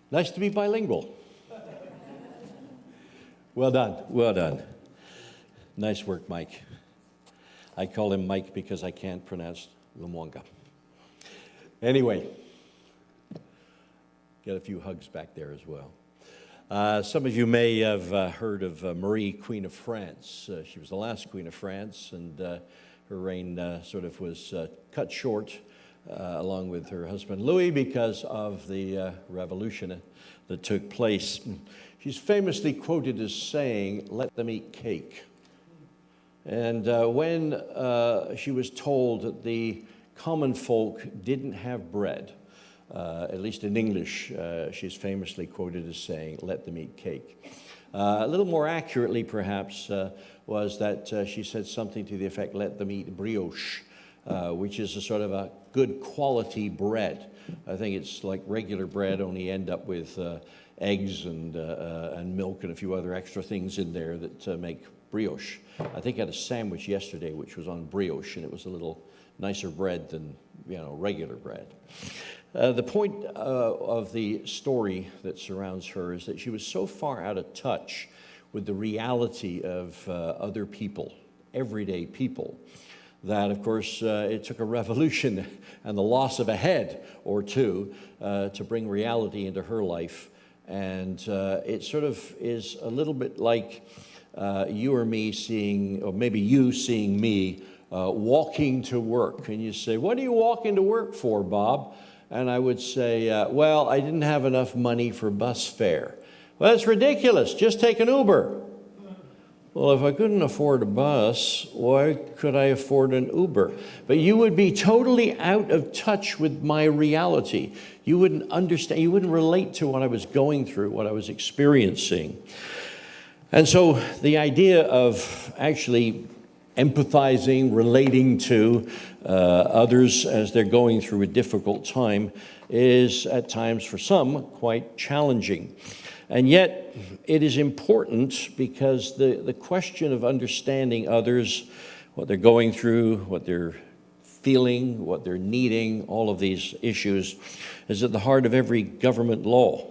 Nice to be bilingual. Well done, well done. Nice work, Mike. I call him Mike because I can't pronounce Lumwanga. Anyway, get a few hugs back there as well. Some of you may have heard of Marie, Queen of France. She was the last Queen of France, and her reign sort of was cut short along with her husband Louis because of the revolution that took place. She's famously quoted as saying, "Let them eat cake." And when she was told that the common folk didn't have bread, at least in English, she's famously quoted as saying, "Let them eat cake." A little more accurately, perhaps, was that she said something to the effect, "Let them eat brioche," which is a sort of a good quality bread. I think it's like regular bread, only end up with eggs and milk and a few other extra things in there that make brioche. I think I had a sandwich yesterday which was on brioche, and it was a little nicer bread than, regular bread. The point of the story that surrounds her is that she was so far out of touch with the reality of other people, everyday people, that, of course, it took a revolution and the loss of a head or two to bring reality into her life. And it sort of is a little bit like you or me seeing, or maybe you seeing me walking to work. And you say, "What are you walking to work for, Bob?" And I would say, "Well, I didn't have enough money for bus fare." "Well, that's ridiculous. Just take an Uber." "Well, if I couldn't afford a bus, why could I afford an Uber?" But you would be totally out of touch with my reality. You wouldn't understand, you wouldn't relate to what I was going through, what I was experiencing. And so the idea of actually empathizing, relating to others as they're going through a difficult time is at times for some quite challenging. And yet it is important because the question of understanding others, what they're going through, what they're feeling, what they're needing, all of these issues is at the heart of every government law,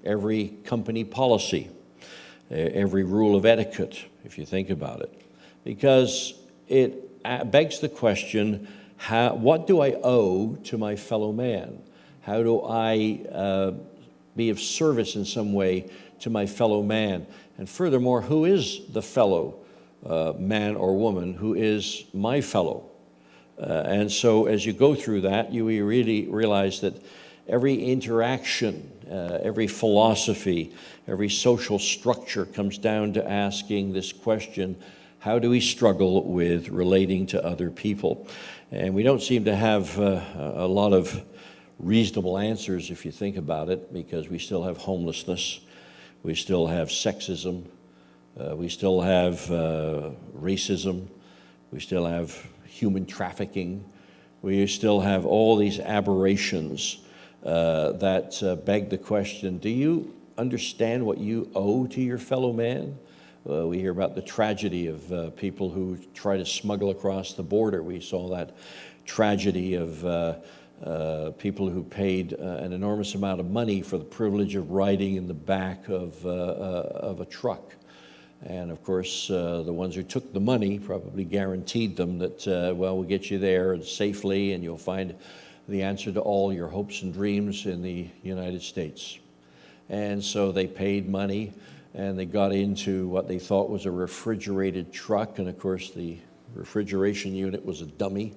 every company policy, every rule of etiquette, if you think about it. Because it begs the question, what do I owe to my fellow man? How do I be of service in some way to my fellow man? And furthermore, who is the fellow man or woman who is my fellow? And so as you go through that, you really realize that every interaction, every philosophy, every social structure comes down to asking this question: how do we struggle with relating to other people? And we don't seem to have a lot of reasonable answers if you think about it, because we still have homelessness, we still have sexism, we still have racism, we still have human trafficking, we still have all these aberrations that beg the question, do you understand what you owe to your fellow man? We hear about the tragedy of people who try to smuggle across the border. We saw that tragedy of people who paid an enormous amount of money for the privilege of riding in the back of a truck. And of course, the ones who took the money probably guaranteed them that, we'll get you there safely and you'll find the answer to all your hopes and dreams in the United States. And so they paid money and they got into what they thought was a refrigerated truck. And of course, the refrigeration unit was a dummy.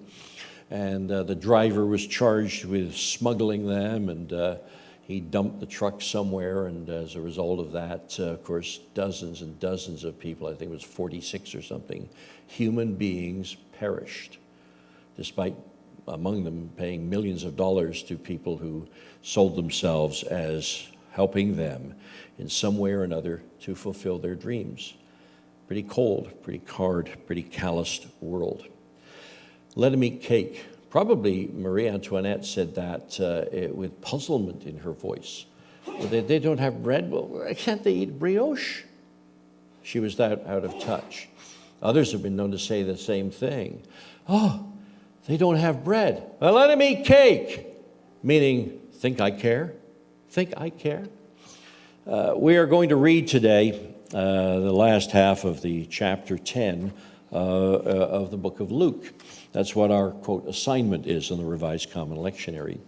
And the driver was charged with smuggling them, and he dumped the truck somewhere, and as a result of that, of course, dozens and dozens of people, I think it was 46 or something, human beings perished, despite among them paying millions of dollars to people who sold themselves as helping them in some way or another to fulfill their dreams. Pretty cold, pretty hard, pretty calloused world. Let them eat cake. Probably Marie Antoinette said that with puzzlement in her voice. Well, they don't have bread. Well, can't they eat brioche? She was that out of touch. Others have been known to say the same thing. Oh, they don't have bread. Well, let them eat cake. Meaning, think I care? think I care? We are going to read today the last half of the chapter 10 of the book of Luke. That's what our, quote, assignment is in the Revised Common Lectionary.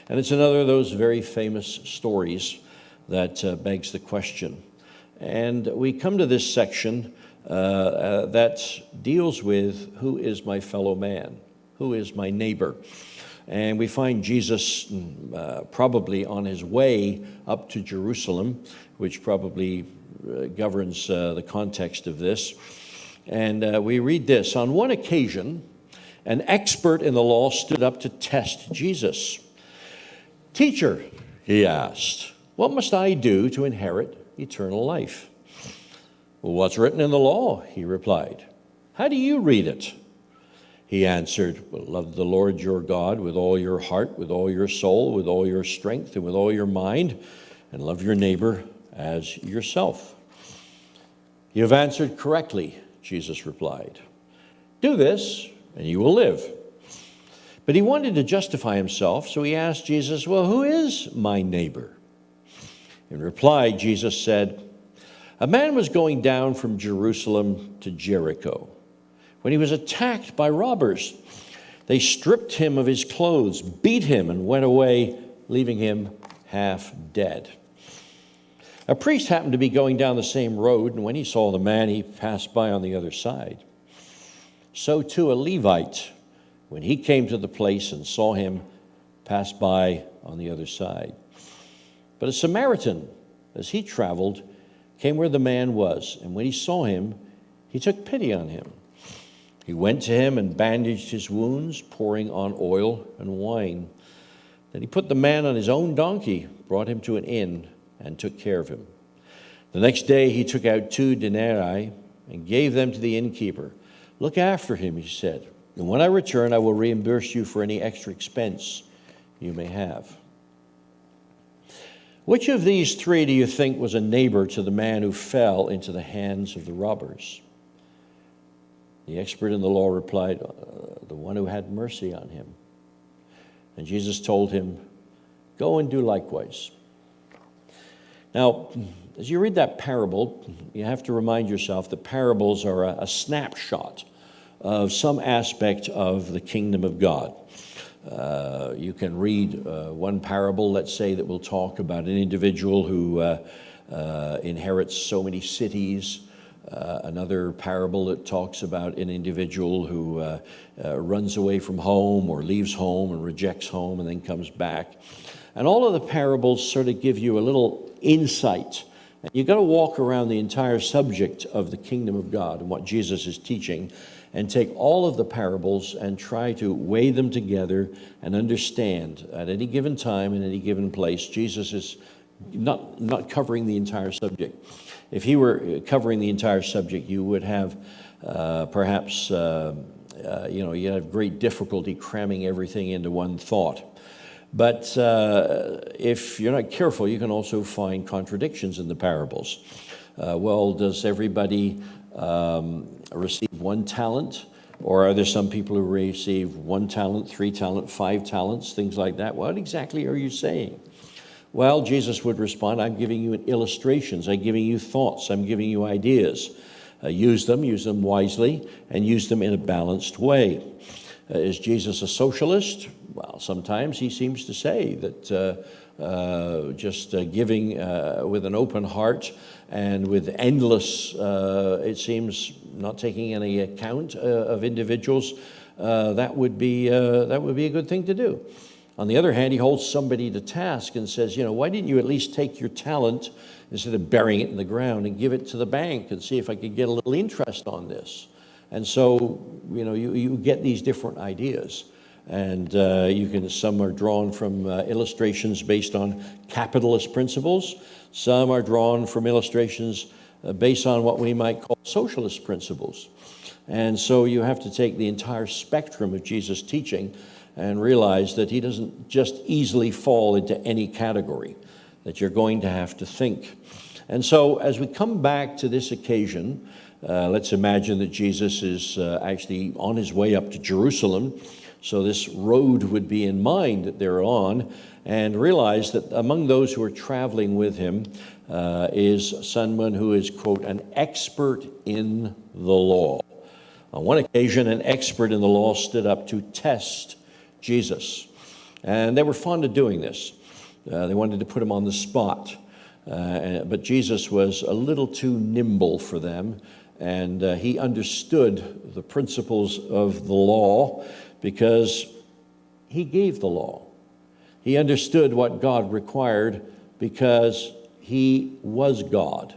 And it's another of those very famous stories that begs the question. And we come to this section that deals with who is my fellow man, who is my neighbor. And we find Jesus probably on his way up to Jerusalem, which probably governs the context of this. And we read this: on one occasion, an expert in the law stood up to test Jesus. "Teacher," he asked, "what must I do to inherit eternal life?" "Well, what's written in the law?" he replied. "How do you read it?" He answered, "Well, love the Lord your God with all your heart, with all your soul, with all your strength, and with all your mind, and love your neighbor as yourself." "You have answered correctly," Jesus replied. "Do this, and you will live." But he wanted to justify himself, so he asked Jesus, "Well, who is my neighbor?" In reply, Jesus said, "A man was going down from Jerusalem to Jericho when he was attacked by robbers. They stripped him of his clothes, beat him, and went away, leaving him half dead. A priest happened to be going down the same road, and when he saw the man, he passed by on the other side. So too a Levite, when he came to the place and saw him, passed by on the other side. But a Samaritan, as he traveled, came where the man was, and when he saw him, he took pity on him. He went to him and bandaged his wounds, pouring on oil and wine. Then he put the man on his own donkey, brought him to an inn, and took care of him. The next day he took out 2 denarii and gave them to the innkeeper. "Look after him," he said, "and when I return, I will reimburse you for any extra expense you may have." Which of these 3 do you think was a neighbor to the man who fell into the hands of the robbers? The expert in the law replied, "The one who had mercy on him." And Jesus told him, "Go and do likewise." Now, as you read that parable, you have to remind yourself that parables are a snapshot of some aspect of the kingdom of God. You can read one parable, let's say, that will talk about an individual who inherits so many cities. Another parable that talks about an individual who runs away from home or leaves home and rejects home and then comes back. And all of the parables sort of give you a little insight. And you've got to walk around the entire subject of the kingdom of God and what Jesus is teaching and take all of the parables and try to weigh them together and understand at any given time, in any given place, Jesus is not covering the entire subject. If he were covering the entire subject, you would have perhaps, you'd have great difficulty cramming everything into one thought. But if you're not careful, you can also find contradictions in the parables. Does everybody receive 1 talent? Or are there some people who receive 1 talent, 3 talent, 5 talents, things like that? What exactly are you saying? Well, Jesus would respond, "I'm giving you illustrations, I'm giving you thoughts, I'm giving you ideas. Use them wisely, and use them in a balanced way." Is Jesus a socialist? Well, sometimes he seems to say that just giving with an open heart and with endless, it seems, not taking any account of individuals, that would be a good thing to do. On the other hand, he holds somebody to task and says, "Why didn't you at least take your talent instead of burying it in the ground and give it to the bank and see if I could get a little interest on this?" And so, you get these different ideas. And some are drawn from illustrations based on capitalist principles. Some are drawn from illustrations based on what we might call socialist principles. And so you have to take the entire spectrum of Jesus' teaching and realize that he doesn't just easily fall into any category, that you're going to have to think. And so as we come back to this occasion, let's imagine that Jesus is actually on his way up to Jerusalem So this road would be in mind that they're on, and realize that among those who are traveling with him is someone who is, quote, an expert in the law. On one occasion, an expert in the law stood up to test Jesus. And they were fond of doing this. They wanted to put him on the spot. But Jesus was a little too nimble for them. And he understood the principles of the law because he gave the law. He understood what God required because he was God.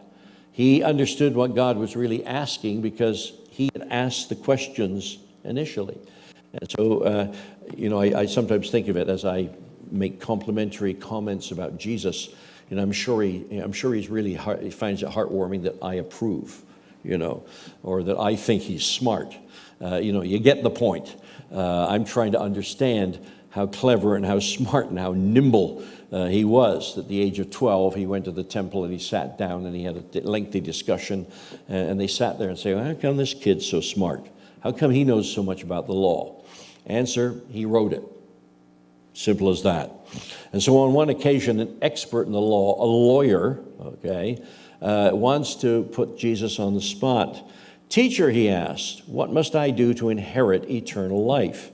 He understood what God was really asking because he had asked the questions initially. And so, I sometimes think of it as I make complimentary comments about Jesus. I'm sure he's really he finds it heartwarming that I approve, or that I think he's smart. You get the point. I'm trying to understand how clever and how smart and how nimble he was. At the age of 12, he went to the temple and he sat down and he had a lengthy discussion. And they sat there and say, well, how come this kid's so smart? How come he knows so much about the law? Answer, he wrote it. Simple as that. And so on one occasion, an expert in the law, a lawyer, wants to put Jesus on the spot. Teacher, he asked, what must I do to inherit eternal life?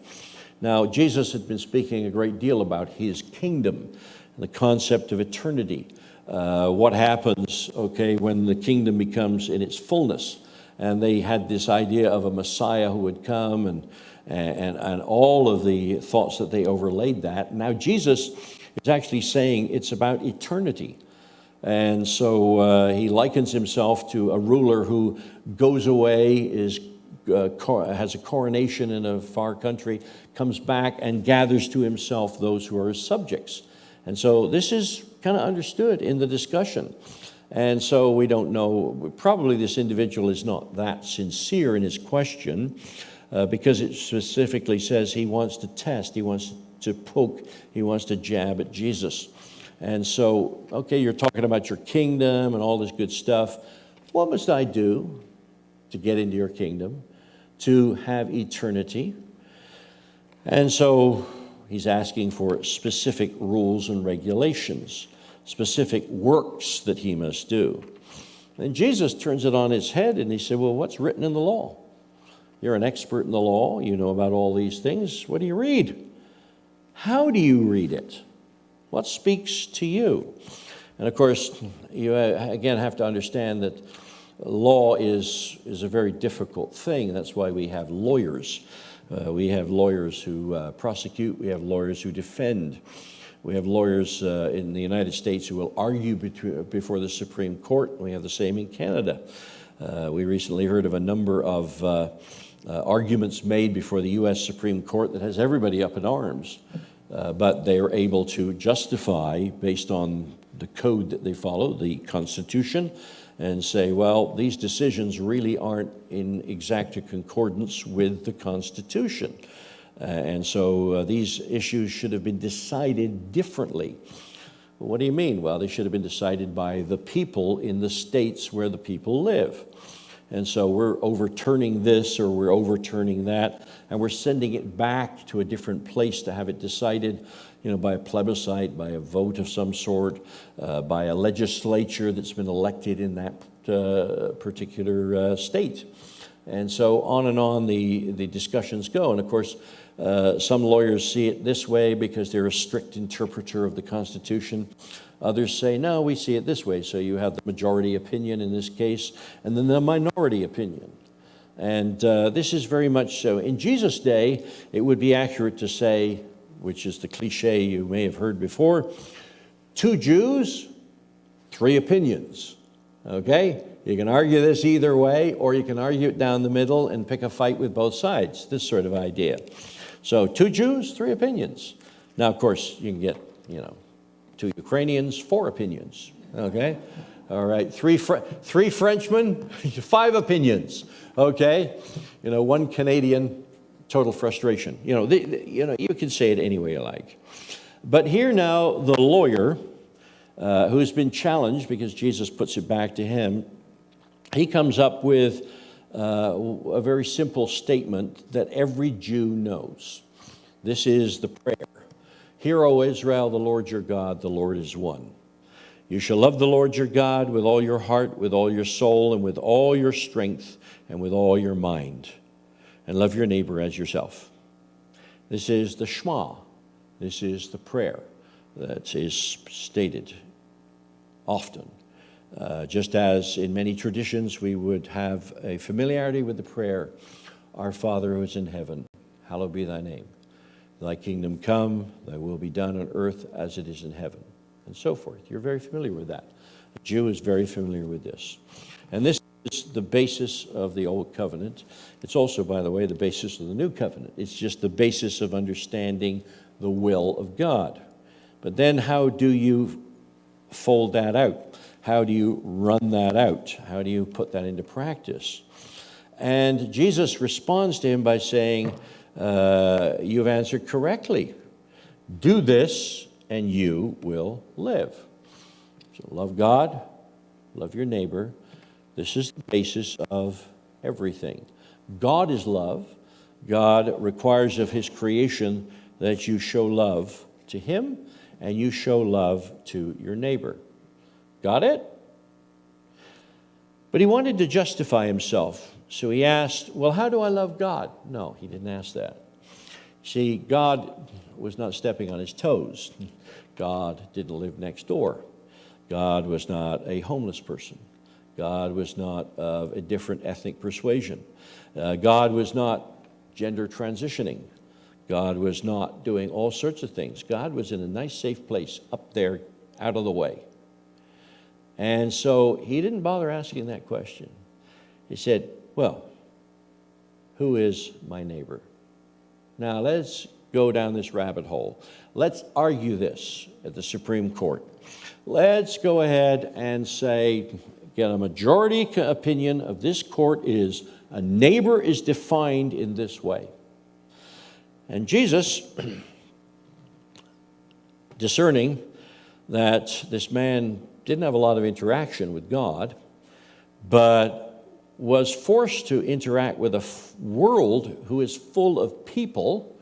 Now, Jesus had been speaking a great deal about his kingdom and the concept of eternity. What happens, when the kingdom becomes in its fullness. And they had this idea of a Messiah who would come and all of the thoughts that they overlaid that. Now, Jesus is actually saying it's about eternity. And so he likens himself to a ruler who goes away, has a coronation in a far country, comes back and gathers to himself those who are his subjects. And so this is kind of understood in the discussion. And so we don't know, probably this individual is not that sincere in his question because it specifically says he wants to test, he wants to poke, he wants to jab at Jesus. And so, you're talking about your kingdom and all this good stuff. What must I do to get into your kingdom, to have eternity? And so he's asking for specific rules and regulations, specific works that he must do. And Jesus turns it on its head and he said, well, what's written in the law? You're an expert in the law. You know about all these things. What do you read? How do you read it? What speaks to you? And of course, you again have to understand that law is a very difficult thing. That's why we have lawyers. We have lawyers who prosecute. We have lawyers who defend. We have lawyers in the United States who will argue before the Supreme Court. We have the same in Canada. We recently heard of a number of arguments made before the U.S. Supreme Court that has everybody up in arms. But they are able to justify, based on the code that they follow, the Constitution, and say, well, these decisions really aren't in exact concordance with the Constitution. And so these issues should have been decided differently. What do you mean? Well, they should have been decided by the people in the states where the people live. And so we're overturning this or we're overturning that, and we're sending it back to a different place to have it decided, by a plebiscite, by a vote of some sort, by a legislature that's been elected in that particular state. And so on and on the discussions go. And of course, some lawyers see it this way because they're a strict interpreter of the Constitution. Others say, no, we see it this way. So you have the majority opinion in this case, and then the minority opinion. And this is very much so. In Jesus' day, it would be accurate to say, which is the cliche you may have heard before, 2 Jews, 3 opinions. Okay? You can argue this either way, or you can argue it down the middle and pick a fight with both sides, this sort of idea. So 2 Jews, 3 opinions. Now, of course, you can get, 2 Ukrainians, 4 opinions. Okay? All right, 3 Frenchmen, 5 opinions. Okay? 1 Canadian, total frustration. You can say it any way you like. But here now, the lawyer, who's been challenged because Jesus puts it back to him, he comes up with a very simple statement that every Jew knows. This is the prayer. Hear, O Israel, the Lord your God, the Lord is one. You shall love the Lord your God with all your heart, with all your soul, and with all your strength, and with all your mind. And love your neighbor as yourself. This is the Shema. This is the prayer that is stated often. Just as in many traditions we would have a familiarity with the prayer, Our Father who is in heaven, hallowed be thy name. Thy kingdom come, thy will be done on earth as it is in heaven, and so forth. You're very familiar with that. A Jew is very familiar with this. And this is the basis of the Old Covenant. It's also, by the way, the basis of the New Covenant. It's just the basis of understanding the will of God. But then how do you fold that out? How do you run that out? How do you put that into practice? And Jesus responds to him by saying, you've answered correctly. Do this and you will live. So love God, love your neighbor. This is the basis of everything. God is love. God requires of his creation that you show love to him and you show love to your neighbor. Got it? But he wanted to justify himself. So he asked, well, how do I love God? No, he didn't ask that. See, God was not stepping on his toes. God didn't live next door. God was not a homeless person. God was not of a different ethnic persuasion. God was not gender transitioning. God was not doing all sorts of things. God was in a nice, safe place up there, out of the way. And so he didn't bother asking that question. He said, well, who is my neighbor? Now let's go down this rabbit hole. Let's argue this at the Supreme Court. Let's go ahead and say, get a majority opinion of this court is a neighbor is defined in this way. And Jesus, discerning that this man didn't have a lot of interaction with God, but was forced to interact with a world who is full of people,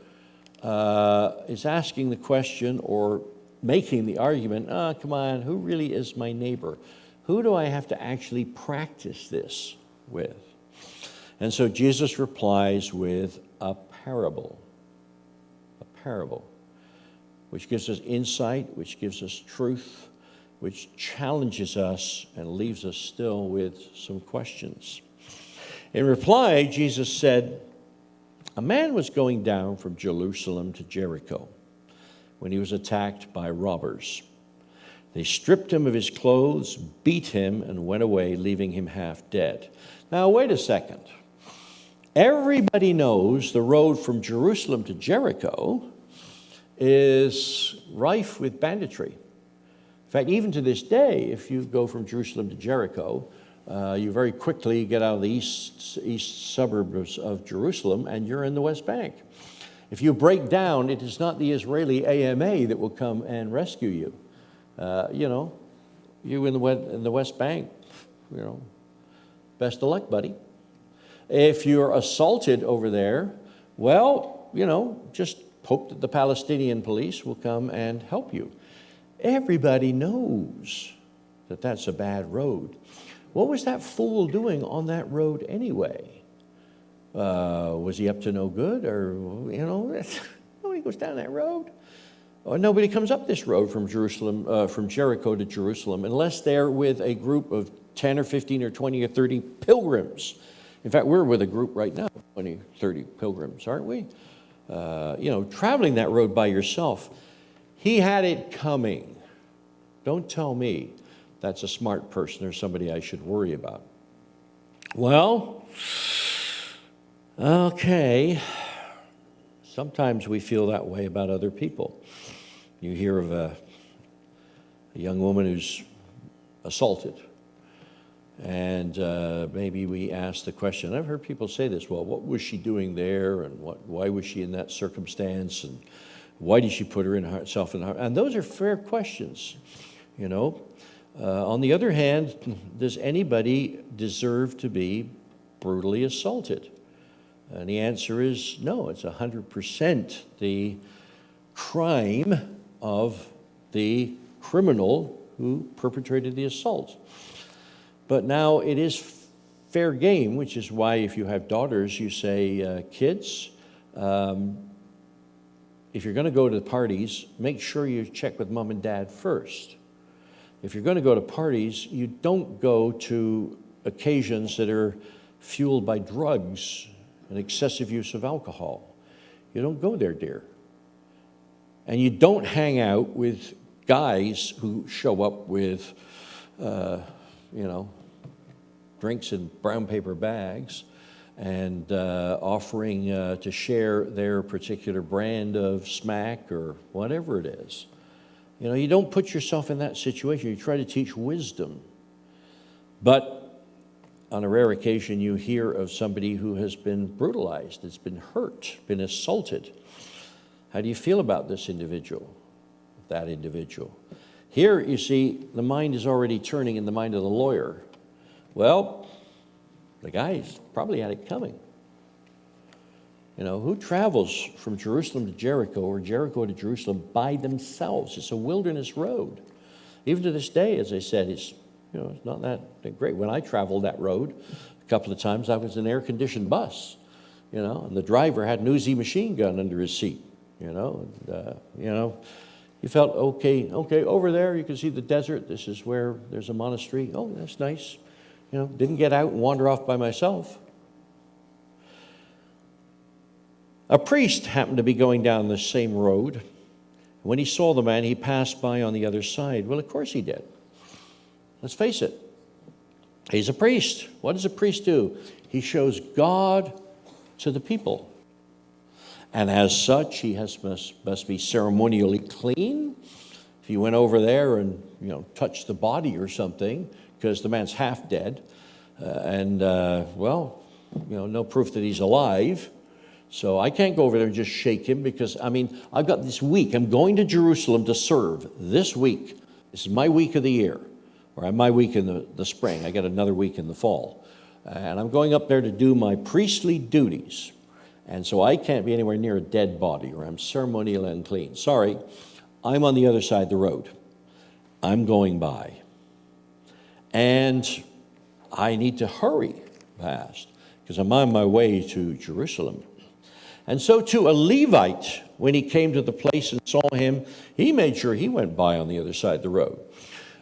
is asking the question or making the argument, come on, who really is my neighbor? Who do I have to actually practice this with? And so Jesus replies with a parable, which gives us insight, which gives us truth, which challenges us and leaves us still with some questions. In reply, Jesus said, a man was going down from Jerusalem to Jericho when he was attacked by robbers. They stripped him of his clothes, beat him, and went away, leaving him half dead. Now, wait a second. Everybody knows the road from Jerusalem to Jericho is rife with banditry. In fact, even to this day, if you go from Jerusalem to Jericho, you very quickly get out of the east suburbs of Jerusalem and you're in the West Bank. If you break down, it is not the Israeli AMA that will come and rescue you. You in the West Bank, best of luck, buddy. If you're assaulted over there, well, just hope that the Palestinian police will come and help you. Everybody knows that that's a bad road. What was that fool doing on that road anyway? Was he up to no good? Or, nobody goes down that road. Or nobody comes up this road from Jerusalem, from Jericho to Jerusalem, unless they're with a group of 10 or 15 or 20 or 30 pilgrims. In fact, we're with a group right now, 20, 30 pilgrims, aren't we? Traveling that road by yourself. He had it coming. Don't tell me that's a smart person or somebody I should worry about. Well, okay. Sometimes we feel that way about other people. You hear of a young woman who's assaulted. And maybe we ask the question, I've heard people say this, well, what was she doing there? And why was she in that circumstance? And why did she put herself in harm? And those are fair questions, On the other hand, does anybody deserve to be brutally assaulted? And the answer is no, it's 100% the crime of the criminal who perpetrated the assault. But now it is fair game, which is why if you have daughters, you say, kids, if you're going to go to the parties, make sure you check with mom and dad first. If you're going to go to parties, you don't go to occasions that are fueled by drugs and excessive use of alcohol. You don't go there, dear. And you don't hang out with guys who show up with, drinks in brown paper bags and offering to share their particular brand of smack or whatever it is. You don't put yourself in that situation. You try to teach wisdom. But on a rare occasion, you hear of somebody who has been brutalized, has been hurt, been assaulted. How do you feel about this individual, that individual? Here, you see, the mind is already turning in the mind of the lawyer. Well, the guy's probably had it coming. Who travels from Jerusalem to Jericho or Jericho to Jerusalem by themselves? It's a wilderness road. Even to this day, as I said, it's not that great. When I traveled that road a couple of times, I was in an air-conditioned bus, and the driver had an Uzi machine gun under his seat, you felt, okay, over there you can see the desert. This is where there's a monastery. Oh, that's nice. Didn't get out and wander off by myself. A priest happened to be going down the same road. When he saw the man, he passed by on the other side. Well, of course he did. Let's face it. He's a priest. What does a priest do? He shows God to the people. And as such, he must be ceremonially clean. If you went over there and touched the body or something, because the man's half dead, no proof that he's alive. So I can't go over there and just shake him because, I've got this week. I'm going to Jerusalem to serve this week. This is my week of the year, or my week in the spring. I got another week in the fall. And I'm going up there to do my priestly duties. And so I can't be anywhere near a dead body, or I'm ceremonially unclean. Sorry, I'm on the other side of the road. I'm going by. And I need to hurry past because I'm on my way to Jerusalem. And so too, a Levite, when he came to the place and saw him, he made sure he went by on the other side of the road.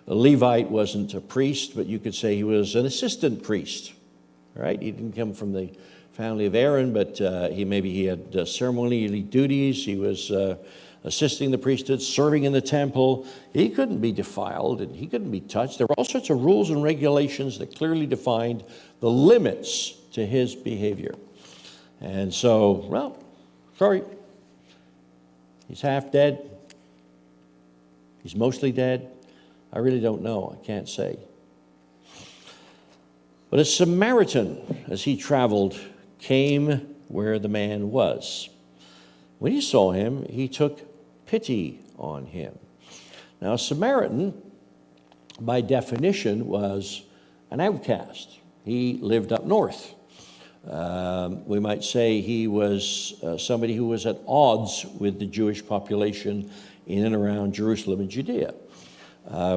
A Levite wasn't a priest, but you could say he was an assistant priest, right? He didn't come from the family of Aaron, but he had ceremonial duties. He was assisting the priesthood, serving in the temple. He couldn't be defiled and he couldn't be touched. There were all sorts of rules and regulations that clearly defined the limits to his behavior. And so, sorry, he's half dead. He's mostly dead. I really don't know. I can't say. But a Samaritan, as he traveled, came where the man was. When he saw him, he took pity on him. Now, a Samaritan, by definition, was an outcast. He lived up north. We might say he was somebody who was at odds with the Jewish population in and around Jerusalem and Judea.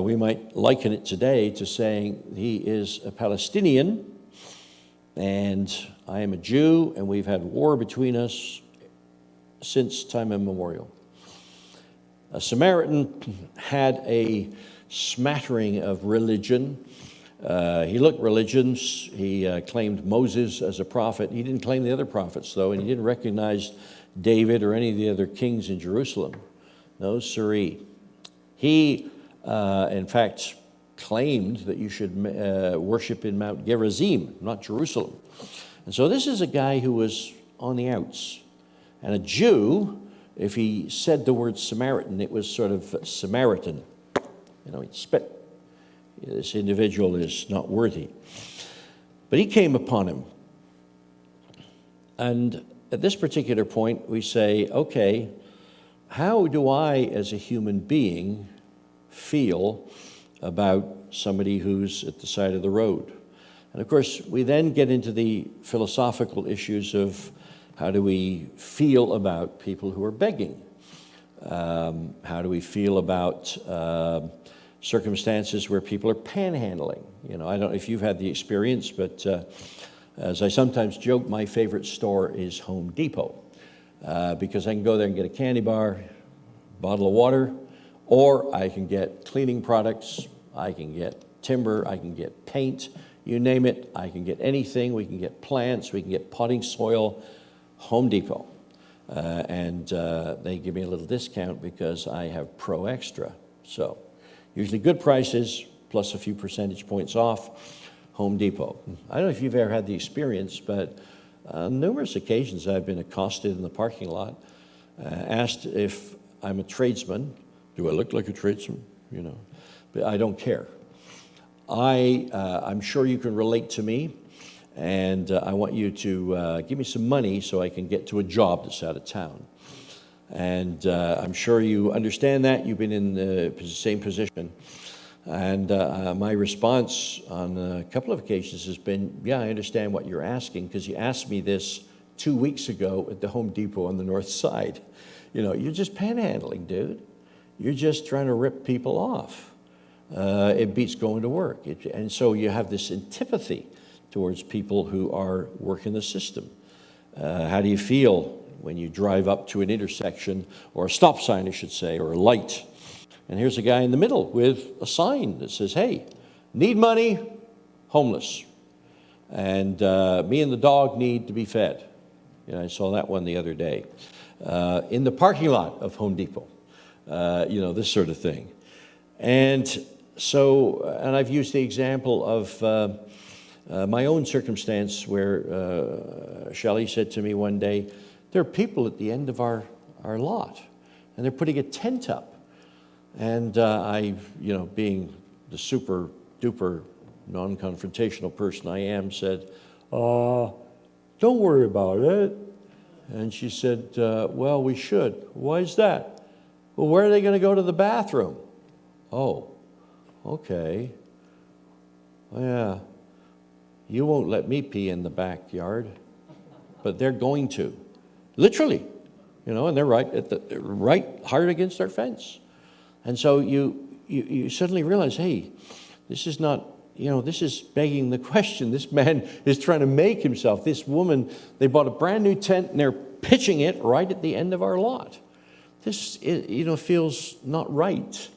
We might liken it today to saying he is a Palestinian and I am a Jew, and we've had war between us since time immemorial. A Samaritan had a smattering of religion. He looked religious. He claimed Moses as a prophet. He didn't claim the other prophets, though, and he didn't recognize David or any of the other kings in Jerusalem. No, siree. He, in fact, claimed that you should worship in Mount Gerizim, not Jerusalem. And so this is a guy who was on the outs. And a Jew, if he said the word Samaritan, it was sort of Samaritan. He'd spit. This individual is not worthy. But he came upon him. And at this particular point, we say, okay, how do I, as a human being, feel about somebody who's at the side of the road? And of course, we then get into the philosophical issues of how do we feel about people who are begging? How do we feel about circumstances where people are panhandling? You know, I don't know if you've had the experience, but as I sometimes joke, my favorite store is Home Depot because I can go there and get a candy bar, bottle of water, or I can get cleaning products, I can get timber, I can get paint, you name it, I can get anything. We can get plants, we can get potting soil, Home Depot. And they give me a little discount because I have Pro Extra. So usually good prices plus a few percentage points off, Home Depot. I don't know if you've ever had the experience, but on numerous occasions I've been accosted in the parking lot, asked if I'm a tradesman. Do I look like a tradesman? You know, but I don't care. I'm sure you can relate to me, and I want you to give me some money so I can get to a job that's out of town. And I'm sure you understand that. You've been in the same position. And my response on a couple of occasions has been, yeah, I understand what you're asking, because you asked me this 2 weeks ago at the Home Depot on the north side. You know, you're just panhandling, dude. You're just trying to rip people off. It beats going to work. And so you have this antipathy towards people who are working the system. How do you feel when you drive up to an intersection, or a stop sign, I should say, or a light, and here's a guy in the middle with a sign that says, hey, need money, homeless. And me and the dog need to be fed. You know, I saw that one the other day. In the parking lot of Home Depot, you know, this sort of thing. And so, and I've used the example of my own circumstance where Shelley said to me one day, there are people at the end of our lot, and they're putting a tent up. And I, you know, being the super duper non-confrontational person I am, said, don't worry about it. And she said, well, we should. Why is that? Well, where are they going to go to the bathroom? Oh, okay. Yeah, you won't let me pee in the backyard, but they're going to. Literally, you know, and they're right at the right hard against our fence. And so you suddenly realize, hey, this is not, you know, this is begging the question. This man is trying to make himself. This woman, they bought a brand new tent and they're pitching it right at the end of our lot. This, you know, feels not right.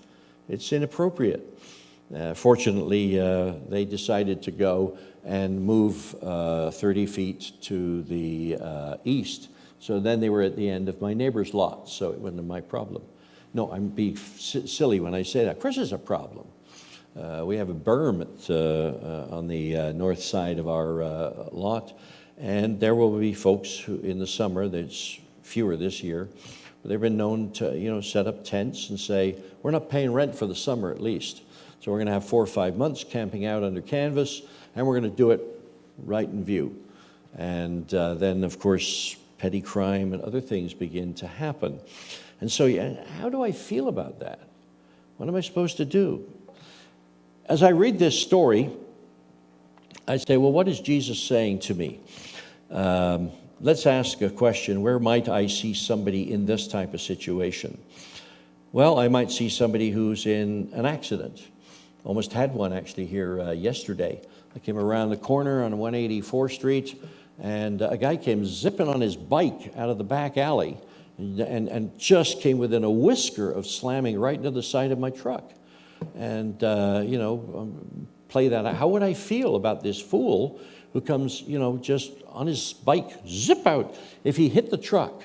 It's inappropriate. Fortunately, they decided to go and move 30 feet to the east. So then they were at the end of my neighbor's lot, so it wasn't my problem. No, I'm being silly when I say that. Of course it's a problem. We have a berm on the north side of our lot, and there will be folks who, in the summer, there's fewer this year, but they've been known to, you know, set up tents and say, we're not paying rent for the summer at least. So we're going to have 4 or 5 months camping out under canvas, and we're going to do it right in view. And then, of course, petty crime and other things begin to happen. And so, how do I feel about that? What am I supposed to do? As I read this story, I say, well, what is Jesus saying to me? Let's ask a question. Where might I see somebody in this type of situation? Well, I might see somebody who's in an accident. Almost had one actually here yesterday. I came around the corner on 184th Street, and a guy came zipping on his bike out of the back alley and just came within a whisker of slamming right into the side of my truck. And, you know, play that out. How would I feel about this fool who comes, you know, just on his bike, zip out? If he hit the truck,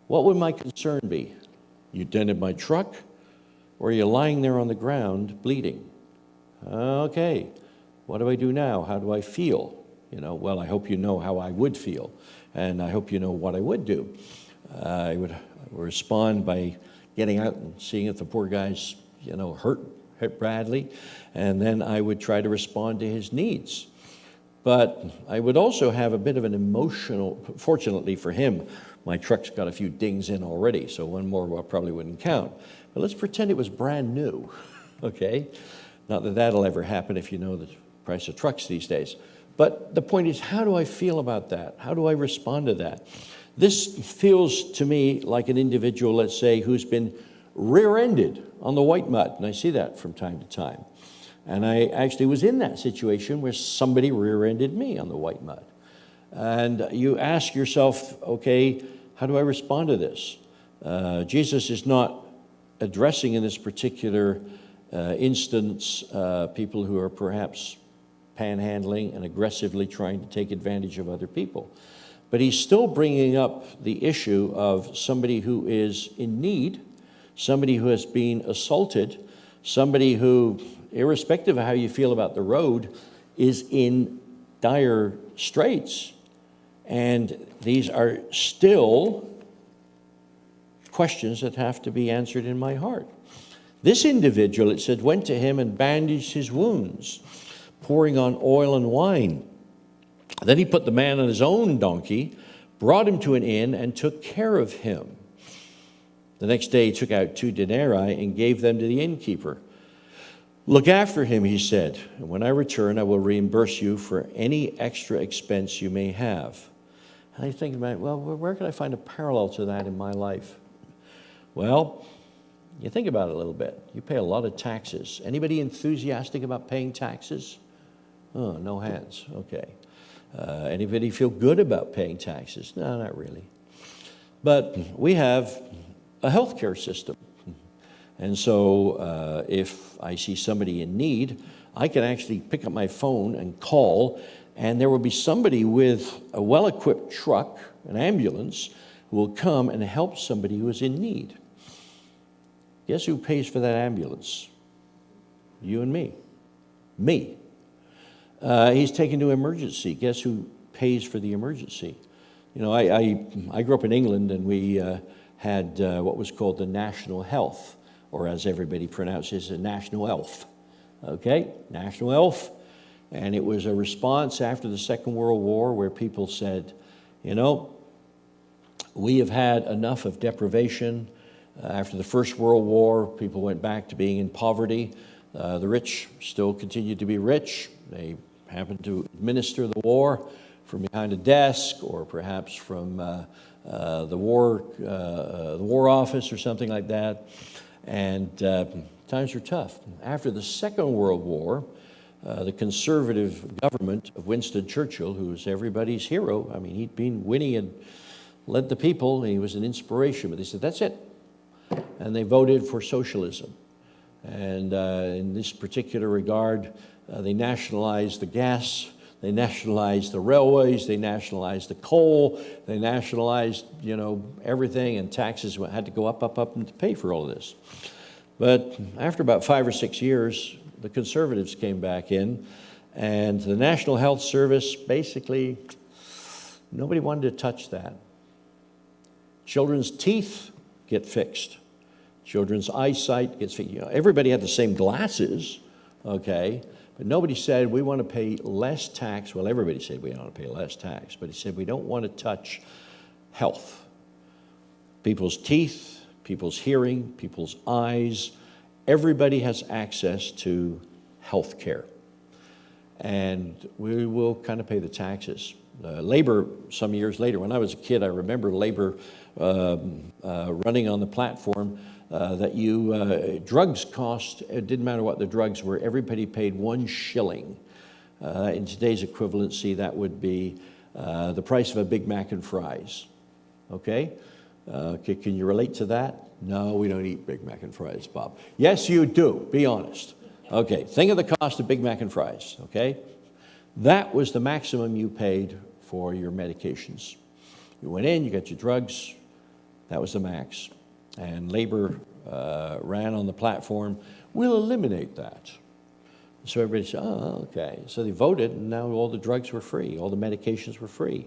what would my concern be? You dented my truck, or are you lying there on the ground bleeding? Okay, what do I do now? How do I feel? You know, well, I hope you know how I would feel, and I hope you know what I would do. I would respond by getting out and seeing if the poor guy's, you know, hurt badly, and then I would try to respond to his needs. But I would also have a bit of an emotional, fortunately for him, my truck's got a few dings in already, so one more probably wouldn't count. But let's pretend it was brand new, okay? Not that that'll ever happen if you know the price of trucks these days. But the point is, how do I feel about that? How do I respond to that? This feels to me like an individual, let's say, who's been rear-ended on the white mud, and I see that from time to time. And I actually was in that situation where somebody rear-ended me on the white mud. And you ask yourself, okay, how do I respond to this? Jesus is not addressing in this particular instance people who are perhaps panhandling and aggressively trying to take advantage of other people. But he's still bringing up the issue of somebody who is in need, somebody who has been assaulted, somebody who, irrespective of how you feel about the road, is in dire straits. And these are still questions that have to be answered in my heart. This individual, it said, went to him and bandaged his wounds, pouring on oil and wine. Then he put the man on his own donkey, brought him to an inn, and took care of him. The next day he took out 2 denarii and gave them to the innkeeper. Look after him, he said, and when I return, I will reimburse you for any extra expense you may have. And I think about, well, where can I find a parallel to that in my life? Well, you think about it a little bit. You pay a lot of taxes. Anybody enthusiastic about paying taxes? Oh, no hands. Okay. Anybody feel good about paying taxes? No, not really. But we have a healthcare system. And so if I see somebody in need, I can actually pick up my phone and call, and there will be somebody with a well-equipped truck, an ambulance, who will come and help somebody who is in need. Guess who pays for that ambulance? You and me. Me. He's taken to emergency. Guess who pays for the emergency? You know, I grew up in England, and we had what was called the National Health, or as everybody pronounces it, National Health. Okay, National Health. And it was a response after the Second World War where people said, you know, we have had enough of deprivation. After the First World War, people went back to being in poverty. The rich still continued to be rich. They happened to administer the war from behind a desk, or perhaps from the war office or something like that. And times were tough. After the Second World War, the conservative government of Winston Churchill, who was everybody's hero, I mean, he'd been winning and led the people, and he was an inspiration, but they said, that's it. And they voted for socialism. And in this particular regard, they nationalized the gas, they nationalized the railways, they nationalized the coal, they nationalized, you know, everything, and taxes had to go up, and to pay for all of this. But after about 5 or 6 years, the conservatives came back in, and the National Health Service, basically, nobody wanted to touch that. Children's teeth get fixed. Children's eyesight gets fixed. You know, everybody had the same glasses, okay? But nobody said, we want to pay less tax. Well, everybody said we want to pay less tax, but he said we don't want to touch health. People's teeth, people's hearing, people's eyes, everybody has access to health care. And we will kind of pay the taxes. Labor, some years later, when I was a kid, I remember Labor running on the platform that drugs cost, it didn't matter what the drugs were, everybody paid 1 shilling. In today's equivalency, that would be the price of a Big Mac and fries. Okay? Can you relate to that? No, we don't eat Big Mac and fries, Bob. Yes, you do. Be honest. Okay, think of the cost of Big Mac and fries, okay? That was the maximum you paid for your medications. You went in, you got your drugs, that was the max. And Labor ran on the platform, we'll eliminate that. So everybody said, oh, okay. So they voted, and now all the drugs were free, all the medications were free.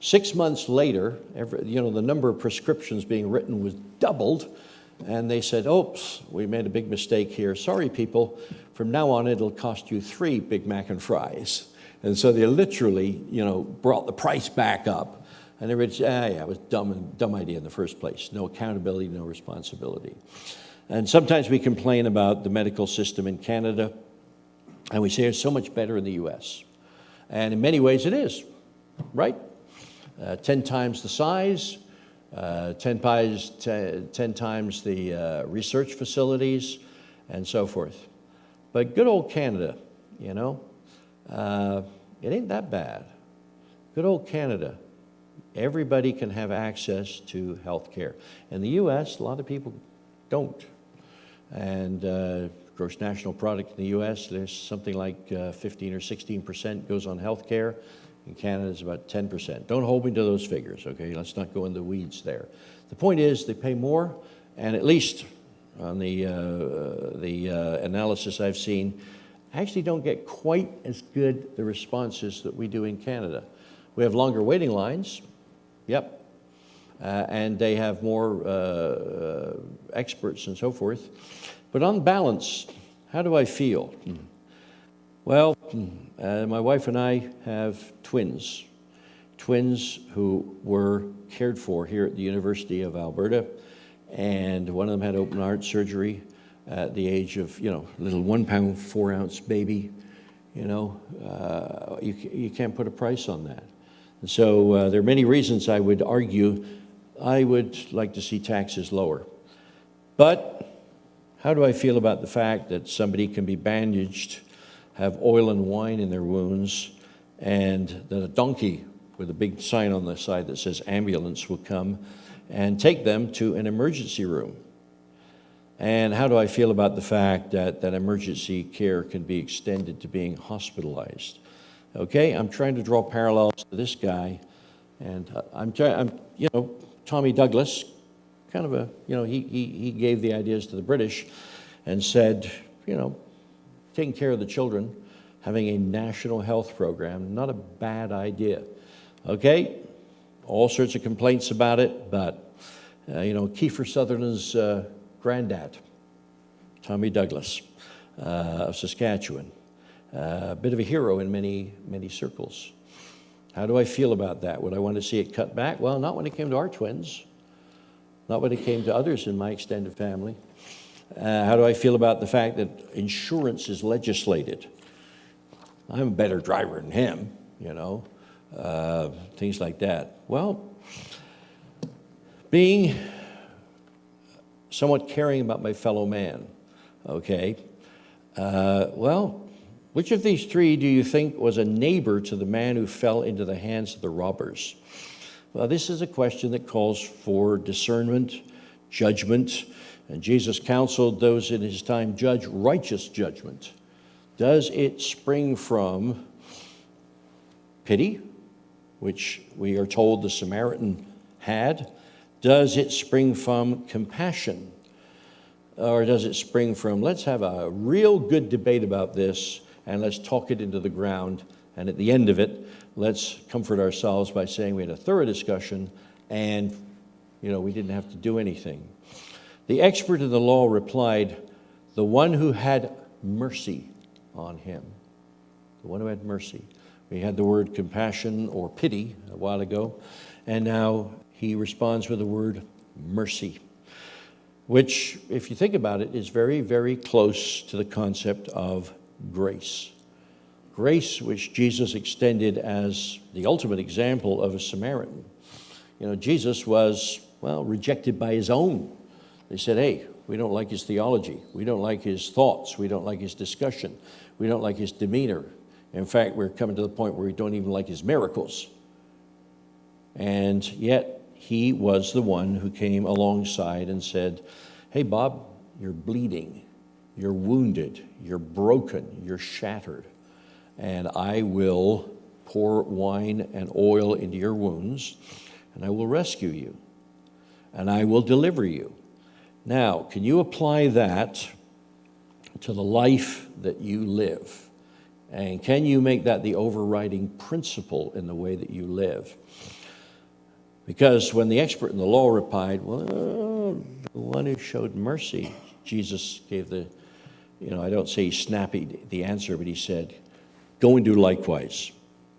6 months later, the number of prescriptions being written was doubled, and they said, oops, we made a big mistake here. Sorry, people, from now on it'll cost you 3 Big Mac and fries. And so they literally, brought the price back up. And everybody said, yeah, it was dumb idea in the first place. No accountability, no responsibility. And sometimes we complain about the medical system in Canada. And we say it's so much better in the U.S. And in many ways it is, right? 10 times the size, 10 times the research facilities, and so forth. But good old Canada, it ain't that bad. Good old Canada. Everybody can have access to health care. In the U.S., a lot of people don't. And gross national product in the U.S., there's something like 15 or 16% goes on health care. In Canada, it's about 10%. Don't hold me to those figures, okay? Let's not go in the weeds there. The point is they pay more, and at least on the analysis I've seen, actually don't get quite as good the responses that we do in Canada. We have longer waiting lines, yep, and they have more experts and so forth. But on balance, how do I feel? Well, my wife and I have twins who were cared for here at the University of Alberta, and one of them had open heart surgery at the age of, little 1 pound, 4 ounce baby. You can't put a price on that. And so there are many reasons I would argue I would like to see taxes lower. But how do I feel about the fact that somebody can be bandaged, have oil and wine in their wounds, and that a donkey with a big sign on the side that says ambulance will come and take them to an emergency room? And how do I feel about the fact that emergency care can be extended to being hospitalized? Okay, I'm trying to draw parallels to this guy, and Tommy Douglas, kind of he gave the ideas to the British and said, taking care of the children, having a national health program, not a bad idea. Okay, all sorts of complaints about it, but Kiefer Sutherland's granddad, Tommy Douglas of Saskatchewan, a bit of a hero in many, many circles. How do I feel about that? Would I want to see it cut back? Well, not when it came to our twins, not when it came to others in my extended family. How do I feel about the fact that insurance is legislated? I'm a better driver than him, things like that. Well, being somewhat caring about my fellow man, okay? Which of these three do you think was a neighbor to the man who fell into the hands of the robbers? Well, this is a question that calls for discernment, judgment, and Jesus counseled those in his time, judge righteous judgment. Does it spring from pity, which we are told the Samaritan had? Does it spring from compassion? Or does it spring from, let's have a real good debate about this, and let's talk it into the ground, and at the end of it, let's comfort ourselves by saying we had a thorough discussion, and we didn't have to do anything. The expert in the law replied, the one who had mercy on him. The one who had mercy. We had the word compassion or pity a while ago, and now he responds with the word mercy, which, if you think about it, is very, very close to the concept of grace. Grace, which Jesus extended as the ultimate example of a Samaritan. Jesus was, rejected by his own. They said, hey, we don't like his theology. We don't like his thoughts. We don't like his discussion. We don't like his demeanor. In fact, we're coming to the point where we don't even like his miracles. And yet, he was the one who came alongside and said, hey, Bob, you're bleeding. You're wounded. You're broken. You're shattered. And I will pour wine and oil into your wounds, and I will rescue you, and I will deliver you. Now, can you apply that to the life that you live? And can you make that the overriding principle in the way that you live? Because when the expert in the law replied, well, the one who showed mercy, Jesus gave the, I don't say he snappy the answer, but he said, go and do likewise.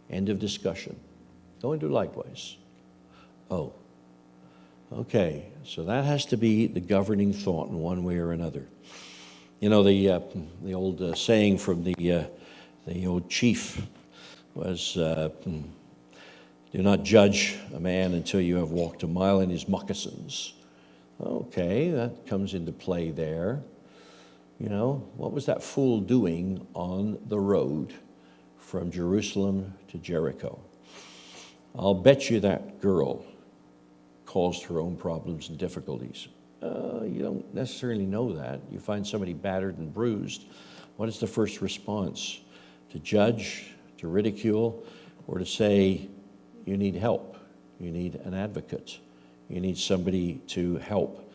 End of discussion. Go and do likewise. Oh, okay. So that has to be the governing thought in one way or another. The old saying from the The old chief was, do not judge a man until you have walked a mile in his moccasins. Okay, that comes into play there. You know, what was that fool doing on the road from Jerusalem to Jericho? I'll bet you that girl caused her own problems and difficulties. You don't necessarily know that. You find somebody battered and bruised. What is the first response? To judge, to ridicule, or to say, you need help, you need an advocate, you need somebody to help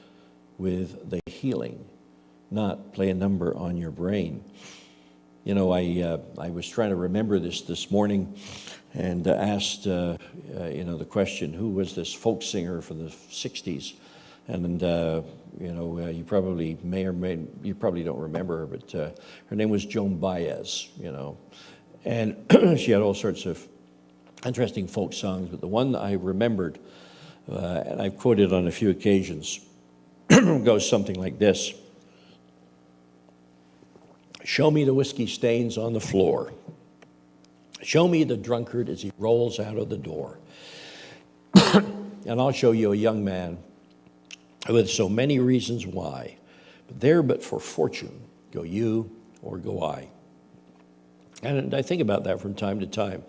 with the healing, not play a number on your brain. You know, I was trying to remember this morning and asked, the question, who was this folk singer from the 60s? And, you probably you probably don't remember her, but her name was Joan Baez, And she had all sorts of interesting folk songs, but the one I remembered, and I've quoted on a few occasions, goes something like this. Show me the whiskey stains on the floor. Show me the drunkard as he rolls out of the door. And I'll show you a young man with so many reasons why. But there but for fortune, go you or go I. And I think about that from time to time,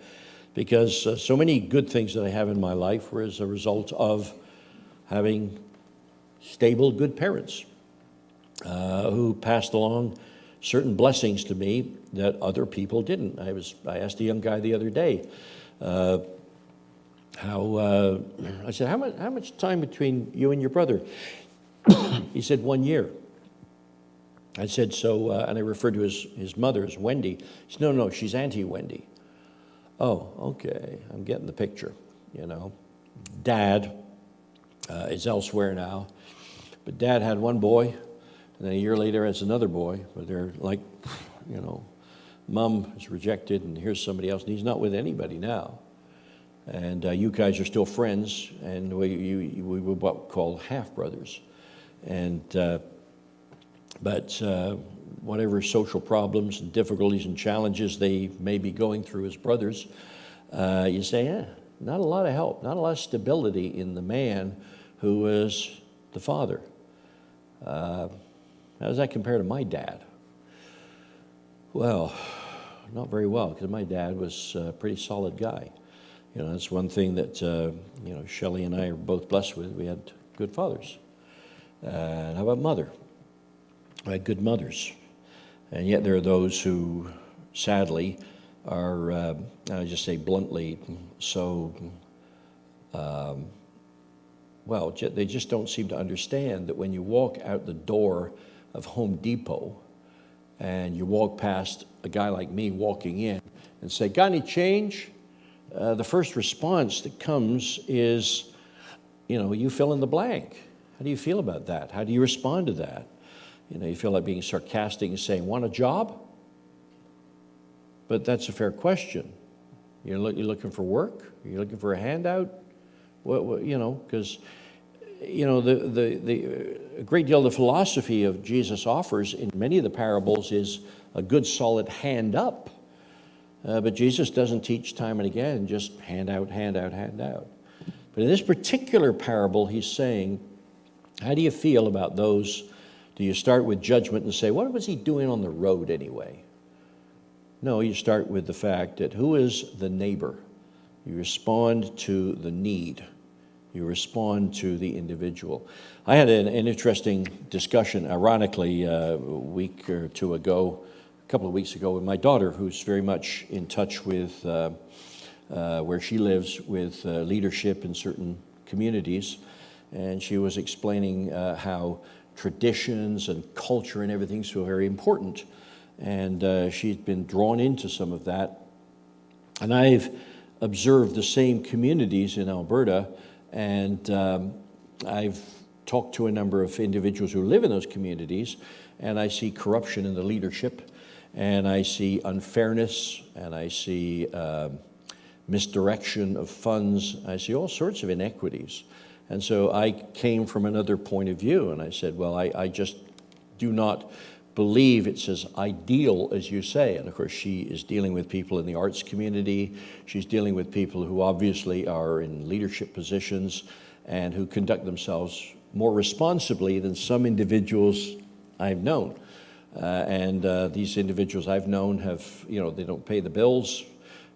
because so many good things that I have in my life were as a result of having stable, good parents who passed along certain blessings to me that other people didn't. I asked a young guy the other day, I said, how much time between you and your brother? He said, 1 year. I said, so, and I referred to his mother as Wendy. He said, no, she's Auntie Wendy. Oh, okay, I'm getting the picture, Dad is elsewhere now, but Dad had one boy, and then a year later has another boy, but they're like, Mom is rejected, and here's somebody else, and he's not with anybody now. And you guys are still friends, and we were what called half-brothers. And but whatever social problems and difficulties and challenges they may be going through as brothers, you say, not a lot of help, not a lot of stability in the man who is the father. How does that compare to my dad? Well, not very well, because my dad was a pretty solid guy. That's one thing that, Shelley and I are both blessed with. We had good fathers. And how about mother? I had good mothers. And yet there are those who, sadly, are, I just say bluntly, so, they just don't seem to understand that when you walk out the door of Home Depot and you walk past a guy like me walking in and say, got any change? The first response that comes is, you fill in the blank. How do you feel about that? How do you respond to that? You feel like being sarcastic and saying, want a job? But that's a fair question. You're looking for work? Are you looking for a handout? Because, a great deal of the philosophy of Jesus offers in many of the parables is a good solid hand up. But Jesus doesn't teach time and again, just hand out, hand out, hand out. But in this particular parable, he's saying, how do you feel about those? Do you start with judgment and say, what was he doing on the road anyway? No, you start with the fact that who is the neighbor? You respond to the need. You respond to the individual. I had an interesting discussion, ironically, a week or two ago, a couple of weeks ago, with my daughter, who's very much in touch with where she lives with leadership in certain communities. And she was explaining how traditions and culture and everything is so very important. And she's been drawn into some of that. And I've observed the same communities in Alberta, and I've talked to a number of individuals who live in those communities, and I see corruption in the leadership, and I see unfairness, and I see misdirection of funds. I see all sorts of inequities. And so I came from another point of view, and I said, well, I just do not believe it's as ideal as you say. And of course, she is dealing with people in the arts community. She's dealing with people who obviously are in leadership positions and who conduct themselves more responsibly than some individuals I've known. These individuals I've known have, they don't pay the bills,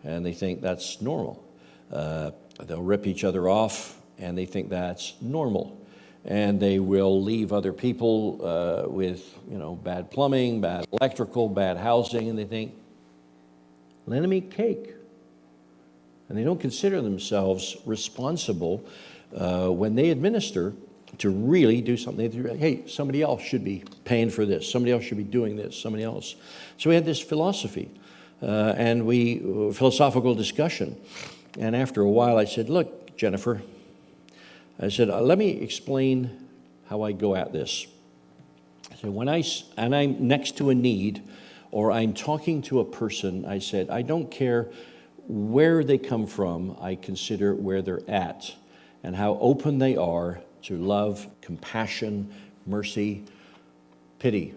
and they think that's normal. They'll rip each other off, and they think that's normal. And they will leave other people with, bad plumbing, bad electrical, bad housing, and they think, let them eat cake. And they don't consider themselves responsible when they administer to really do something. Hey, somebody else should be paying for this. Somebody else should be doing this. Somebody else. So we had this philosophy philosophical discussion. And after a while, I said, look, Jennifer, I said, let me explain how I go at this. I said, when I'm next to a need or I'm talking to a person, I said, I don't care where they come from. I consider where they're at and how open they are to love, compassion, mercy, pity.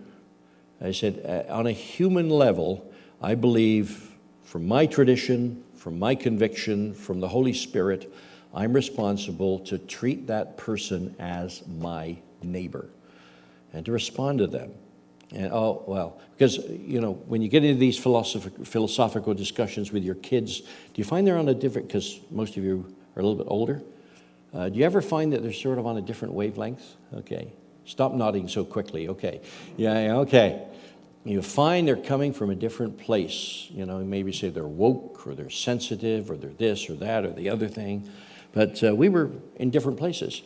I said, on a human level, I believe from my tradition, from my conviction, from the Holy Spirit, I'm responsible to treat that person as my neighbor and to respond to them. And because, when you get into these philosophical discussions with your kids, do you find they're on a different, because most of you are a little bit older, do you ever find that they're sort of on a different wavelength? Okay. Stop nodding so quickly. Okay. Yeah, okay. You find they're coming from a different place. Maybe say they're woke or they're sensitive or they're this or that or the other thing. But we were in different places.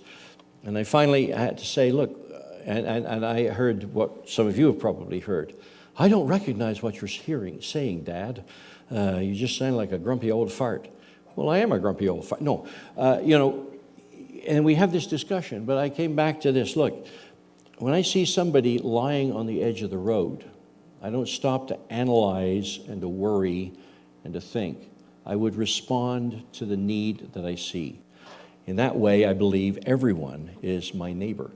And I finally had to say, look, and I heard what some of you have probably heard. I don't recognize what you're saying, Dad. You just sound like a grumpy old fart. Well, I am a grumpy old fart. No, and we have this discussion, but I came back to this. Look, when I see somebody lying on the edge of the road, I don't stop to analyze and to worry and to think. I would respond to the need that I see. In that way, I believe everyone is my neighbor.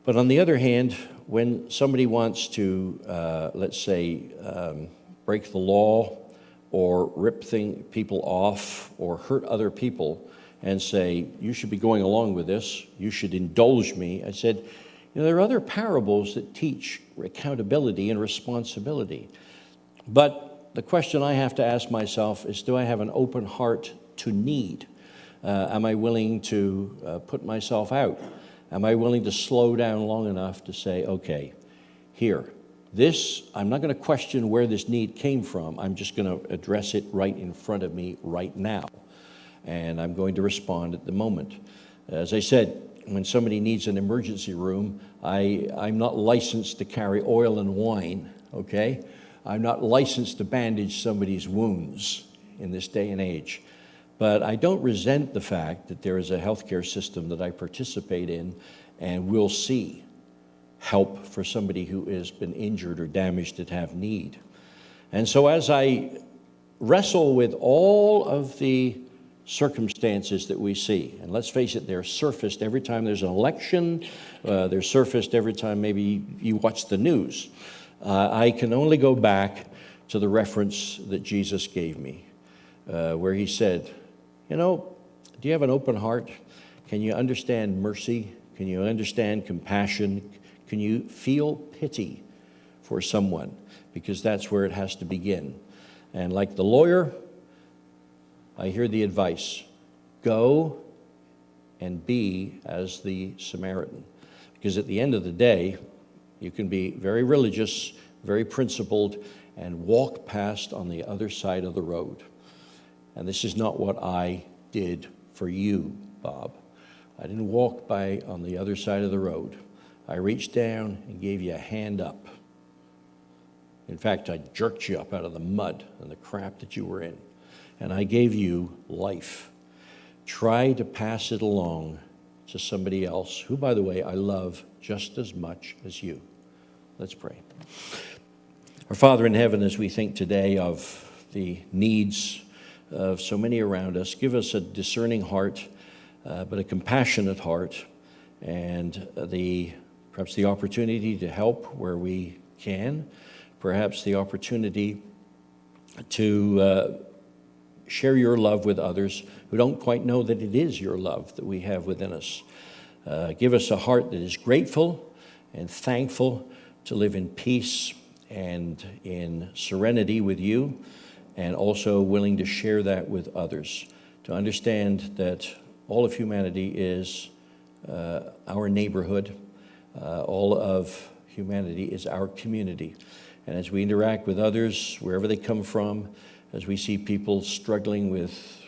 But on the other hand, when somebody wants to, let's say, break the law or rip people off or hurt other people and say, you should be going along with this, you should indulge me, I said, there are other parables that teach accountability and responsibility. But the question I have to ask myself is, do I have an open heart to need? Am I willing to put myself out? Am I willing to slow down long enough to say, okay, here, I'm not going to question where this need came from. I'm just going to address it right in front of me right now. And I'm going to respond at the moment. As I said, when somebody needs an emergency room, I'm not licensed to carry oil and wine, okay? I'm not licensed to bandage somebody's wounds in this day and age. But I don't resent the fact that there is a healthcare system that I participate in and will see help for somebody who has been injured or damaged that have need. And so as I wrestle with all of the circumstances that we see, and let's face it, they're surfaced every time there's an election, they're surfaced every time maybe you watch the news. I can only go back to the reference that Jesus gave me, where he said, do you have an open heart? Can you understand mercy? Can you understand compassion? Can you feel pity for someone? Because that's where it has to begin. And like the lawyer, I hear the advice, go and be as the Samaritan. Because at the end of the day, you can be very religious, very principled, and walk past on the other side of the road. And this is not what I did for you, Bob. I didn't walk by on the other side of the road. I reached down and gave you a hand up. In fact, I jerked you up out of the mud and the crap that you were in. And I gave you life. Try to pass it along to somebody else, who, by the way, I love just as much as you. Let's pray. Our Father in heaven, as we think today of the needs of so many around us, give us a discerning heart, but a compassionate heart, and the perhaps the opportunity to help where we can, perhaps the opportunity to share your love with others who don't quite know that it is your love that we have within us. Give us a heart that is grateful and thankful to live in peace and in serenity with you, and also willing to share that with others, to understand that all of humanity is our neighborhood. All of humanity is our community. And as we interact with others, wherever they come from, as we see people struggling with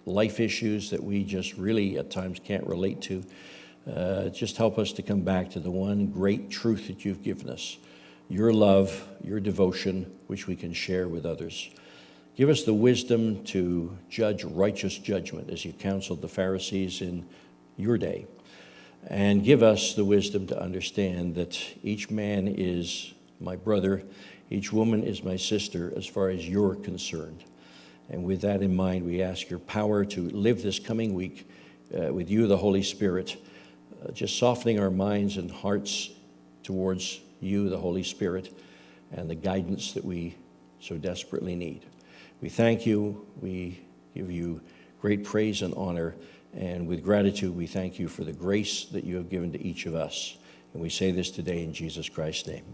life issues that we just really at times can't relate to, just help us to come back to the one great truth that you've given us, your love, your devotion, which we can share with others. Give us the wisdom to judge righteous judgment as you counseled the Pharisees in your day. And give us the wisdom to understand that each man is my brother, each woman is my sister as far as you're concerned. And with that in mind, we ask your power to live this coming week with you, the Holy Spirit, just softening our minds and hearts towards you, the Holy Spirit, and the guidance that we so desperately need. We thank you. We give you great praise and honor. And with gratitude, we thank you for the grace that you have given to each of us. And we say this today in Jesus Christ's name.